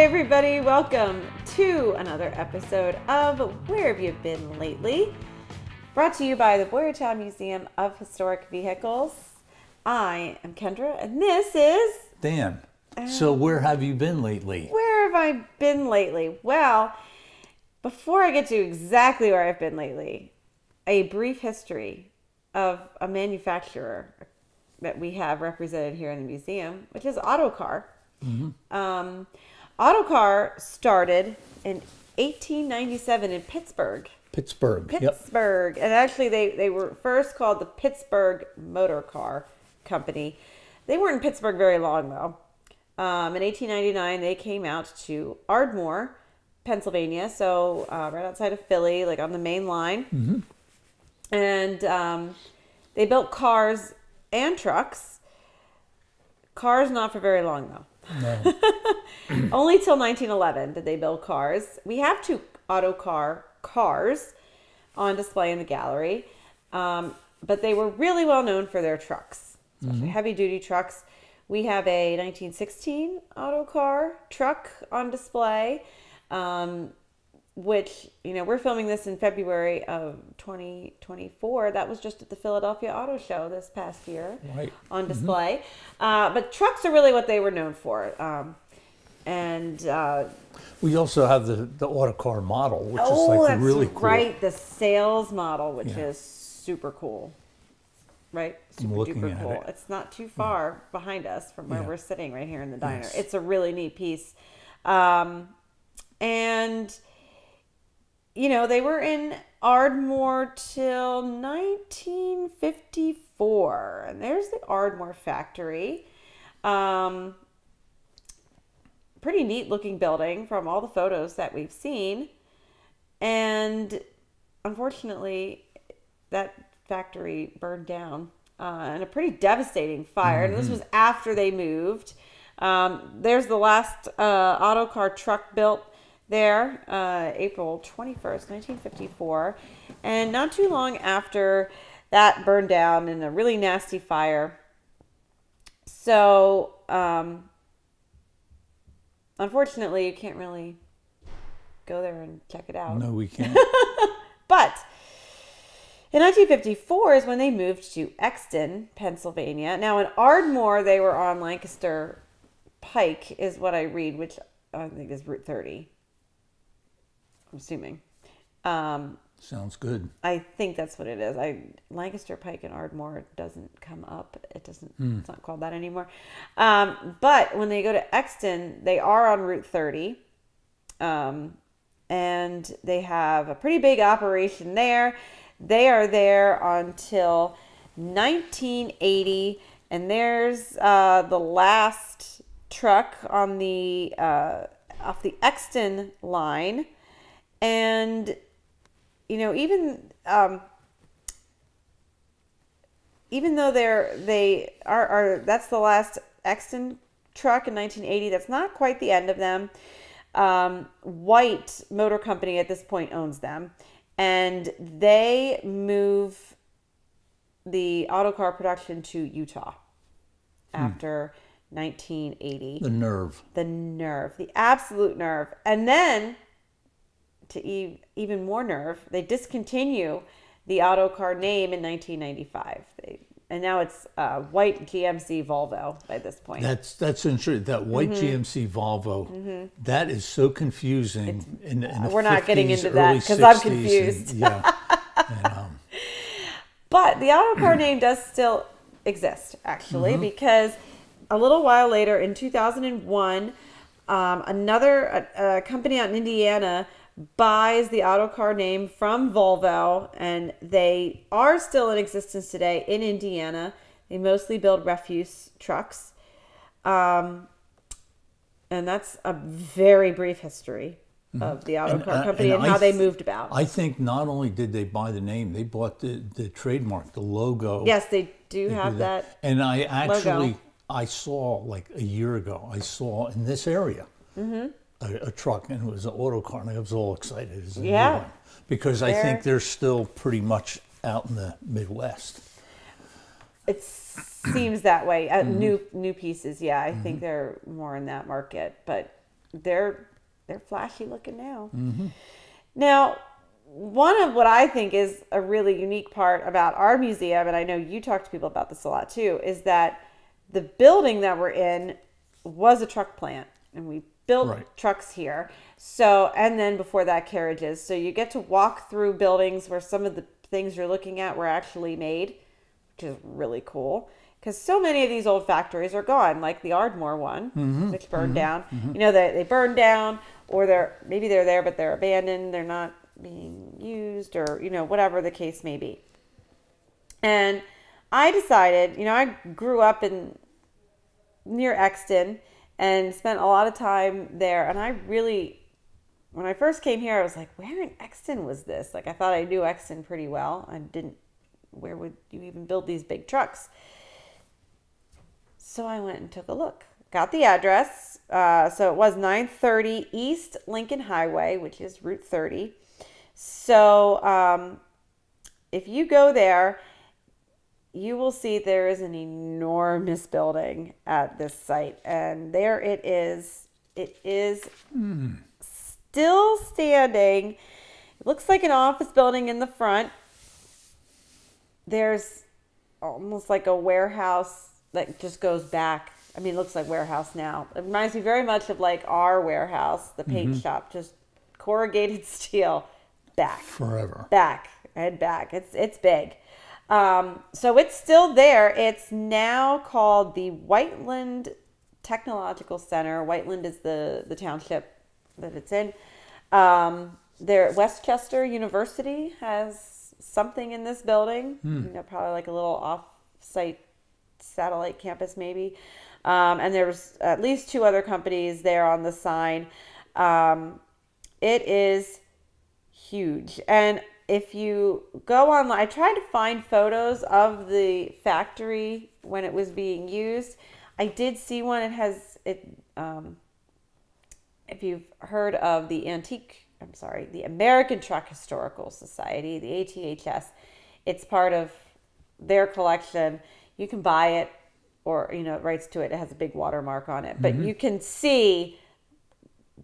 everybody, welcome to another episode of Where Have You Been Lately? Brought to you by the Boyertown Museum of Historic Vehicles. I am Kendra, and this is... Dan. So where have you been lately? Where have I been lately? Well, before I get to exactly where I've been lately, a brief history of a manufacturer that we have represented here in the museum, which is Autocar. Mm-hmm. Autocar started in 1897 in Pittsburgh. Pittsburgh. Yep. And actually they were first called the Pittsburgh Motor Car Company. They weren't in Pittsburgh very long though. In 1899 they came out to Ardmore, Pennsylvania, so right outside of Philly, like on the main line. Mm-hmm. And they built cars and trucks. Cars not for very long though. No. Only till 1911 did they build cars. We have two Autocar cars on display in the gallery, but they were really well known for their trucks, especially heavy-duty trucks. We have a 1916 Autocar truck on display, which, you know, we're filming this in February of 2024. That was just at the Philadelphia Auto Show this past year, right, on display. But trucks are really what they were known for. We also have the Autocar model, which is like really cool. Right, the sales model, which is super cool. Right? Super duper cool. It's not too far behind us from where we're sitting right here in the diner. Yes. It's a really neat piece. And you know, they were in Ardmore till 1954. And there's the Ardmore factory. Pretty neat looking building from all the photos that we've seen. And unfortunately, that factory burned down in a pretty devastating fire. And this was after they moved. There's the last Autocar truck built there, April 21st, 1954. And not too long after that burned down in a really nasty fire. So, unfortunately, you can't really go there and check it out. No, we can't. But in 1954 is when they moved to Exton, Pennsylvania. Now, in Ardmore, they were on Lancaster Pike, is what I read, which I think is Route 30. I'm assuming. Sounds good. I think that's what it is. Lancaster Pike and Ardmore doesn't come up. It doesn't. It's not called that anymore. But when they go to Exton, they are on Route 30, and they have a pretty big operation there. They are there until 1980, and there's the last truck on the off the Exton line. And, you know, even though they are that's the last Exton truck in 1980, that's not quite the end of them. White Motor Company at this point owns them, and they move the Autocar production to Utah after 1980. The nerve, the absolute nerve. And then, to even more nerve, they discontinue the Autocar name in 1995. And now it's white GMC Volvo by this point. That's interesting. That white GMC Volvo, that is so confusing. In the we're 50s, not getting into that because 60s, I'm confused. And, yeah. And, but the Autocar name does still exist, actually, because a little while later in 2001, another company out in Indiana buys the Autocar name from Volvo, and they are still in existence today in Indiana. They mostly build refuse trucks. And that's a very brief history of the Autocar company and how they moved about. I think not only did they buy the name, they bought the trademark, the logo. Yes, they do have that. And I actually, logo. I saw like a year ago, I saw in this area, a truck, and it was an Autocar, and I was all excited. As a new one, because I think they're still pretty much out in the Midwest. It seems that way. New pieces, I think they're more in that market. But they're flashy looking now. Now, one of what I think is a really unique part about our museum, and I know you talk to people about this a lot too, is that the building that we're in was a truck plant, and we built trucks here. So, and then before that, carriages. So you get to walk through buildings where some of the things you're looking at were actually made, which is really cool. Because so many of these old factories are gone, like the Ardmore one, which burned down. You know, they burned down, or maybe they're there, but they're abandoned. They're not being used, or, you know, whatever the case may be. And I decided, you know, I grew up near Exton and spent a lot of time there. And I really, when I first came here, I was like, where in Exton was this? Like, I thought I knew Exton pretty well. Where would you even build these big trucks? So I went and took a look. Got the address. So it was 930 East Lincoln Highway, which is Route 30. So if you go there, you will see there is an enormous building at this site. And there it is. It is still standing. It looks like an office building in the front. There's almost like a warehouse that just goes back. I mean, it looks like warehouse now. It reminds me very much of like our warehouse, the paint shop, just corrugated steel. Back. Forever. Back. And back. It's big. So it's still there. It's now called the Whiteland Technological Center. Whiteland is the township that it's in. There, Westchester University has something in this building. You know, probably like a little off-site satellite campus maybe. And there's at least 2 other companies there on the sign. It is huge. And if you go online, I tried to find photos of the factory when it was being used. I did see one. If you've heard of the American Truck Historical Society, the ATHS, it's part of their collection. You can buy it, or, you know, it writes to it. It has a big watermark on it. But you can see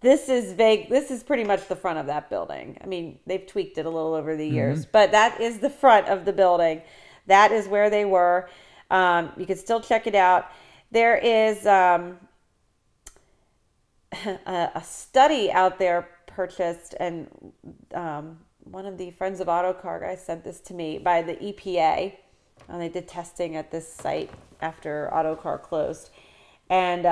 this is vague. This is pretty much the front of that building. I mean, they've tweaked it a little over the years, but that is the front of the building. That is where they were. You can still check it out. There is a study out there purchased, and one of the Friends of Autocar guys sent this to me, by the EPA. And they did testing at this site after Autocar closed. And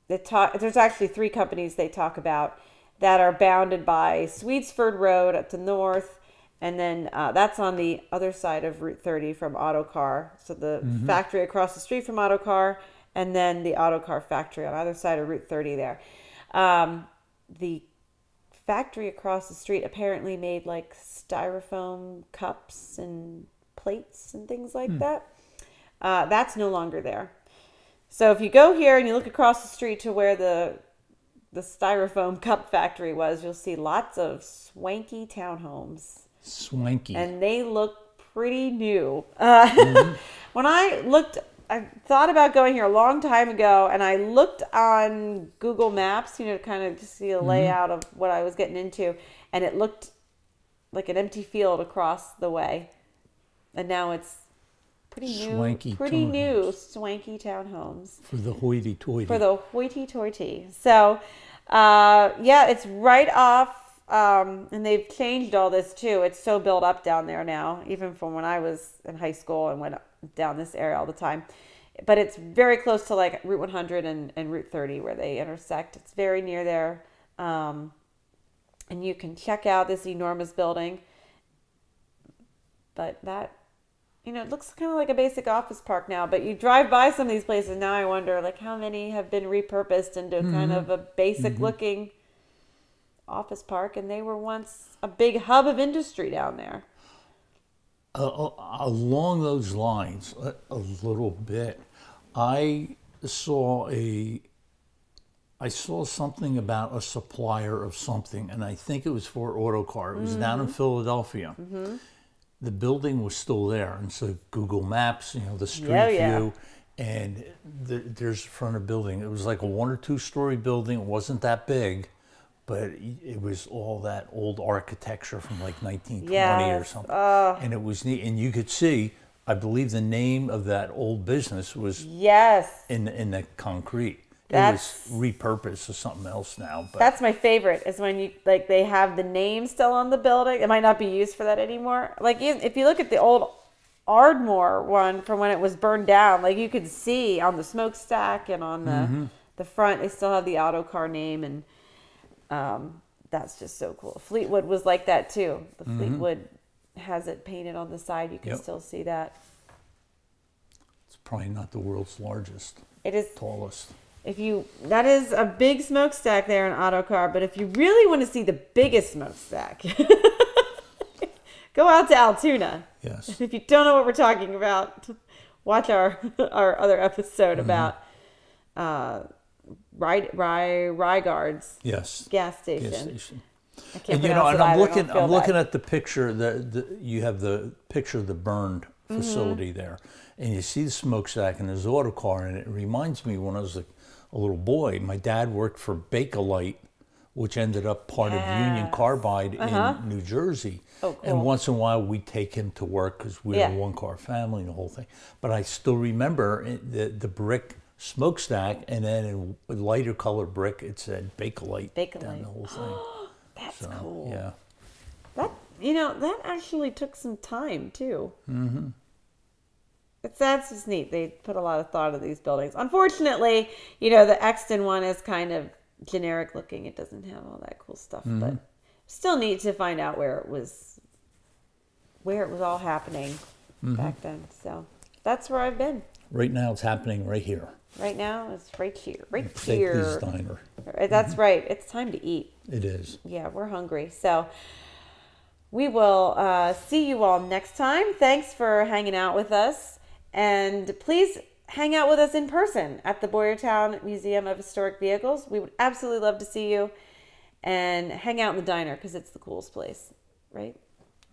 there's actually 3 companies they talk about that are bounded by Swedesford Road at the north, and then that's on the other side of Route 30 from Autocar. So the factory across the street from Autocar, and then the Autocar factory on either side of Route 30 there. The factory across the street apparently made like styrofoam cups and plates and things like that. That's no longer there. So if you go here and you look across the street to where the styrofoam cup factory was, you'll see lots of swanky townhomes. Swanky. And they look pretty new. When I thought about going here a long time ago, and I looked on Google Maps, you know, to kind of just see a layout of what I was getting into, and it looked like an empty field across the way. And now it's pretty new, swanky townhomes. For the hoity-toity. So, yeah, it's right off, and they've changed all this too. It's so built up down there now, even from when I was in high school and went down this area all the time. But it's very close to like Route 100 and Route 30 where they intersect. It's very near there. And you can check out this enormous building. But that, you know, it looks kind of like a basic office park now, but you drive by some of these places now, I wonder like how many have been repurposed into kind of a basic looking office park, and they were once a big hub of industry down there. Along those lines, a little bit, I saw something about a supplier of something, and I think it was for Autocar. It was down in Philadelphia. The building was still there, and so Google Maps, you know, the street view, and there's the front of the building. It was like a 1 or 2 story building. It wasn't that big, but it was all that old architecture from like 1920 or something. And it was neat. And you could see, I believe the name of that old business was in the concrete. It was repurposed as something else now. But that's my favorite, is when you like they have the name still on the building. It might not be used for that anymore. Like if you look at the old Ardmore one from when it was burned down, like you could see on the smokestack and on the front, they still have the Autocar name, and that's just so cool. Fleetwood was like that too. The Fleetwood has it painted on the side. You can still see that. It's probably not the world's largest. It is tallest. That is a big smokestack there in Autocar, but if you really want to see the biggest smokestack, go out to Altoona. Yes. If you don't know what we're talking about, watch our other episode about Rygaard's gas station. I can't and I'm looking at the picture. You have the picture of the burned facility there, and you see the smokestack and there's Autocar, and it reminds me when I was a little boy. My dad worked for Bakelite, which ended up part of Union Carbide in New Jersey. Oh, cool. And once in a while we'd take him to work because we were a 1-car family and the whole thing. But I still remember the brick smokestack, and then in lighter colored brick it said Bakelite down the whole thing. That's cool. Yeah. That actually took some time too. That's just neat. They put a lot of thought into these buildings. Unfortunately, the Exton one is kind of generic looking. It doesn't have all that cool stuff, but still neat to find out where it was all happening back then. So that's where I've been. Right now it's happening right here. Right now it's right here. Safety's Diner. That's right. It's time to eat. It is. Yeah, we're hungry. So we will see you all next time. Thanks for hanging out with us. And please hang out with us in person at the Boyertown Museum of Historic Vehicles. We would absolutely love to see you. And hang out in the diner because it's the coolest place, right?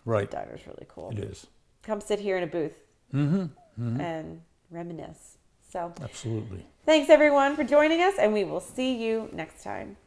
Right. The diner's really cool. It is. Come sit here in a booth and reminisce. So absolutely. Thanks everyone for joining us, and we will see you next time.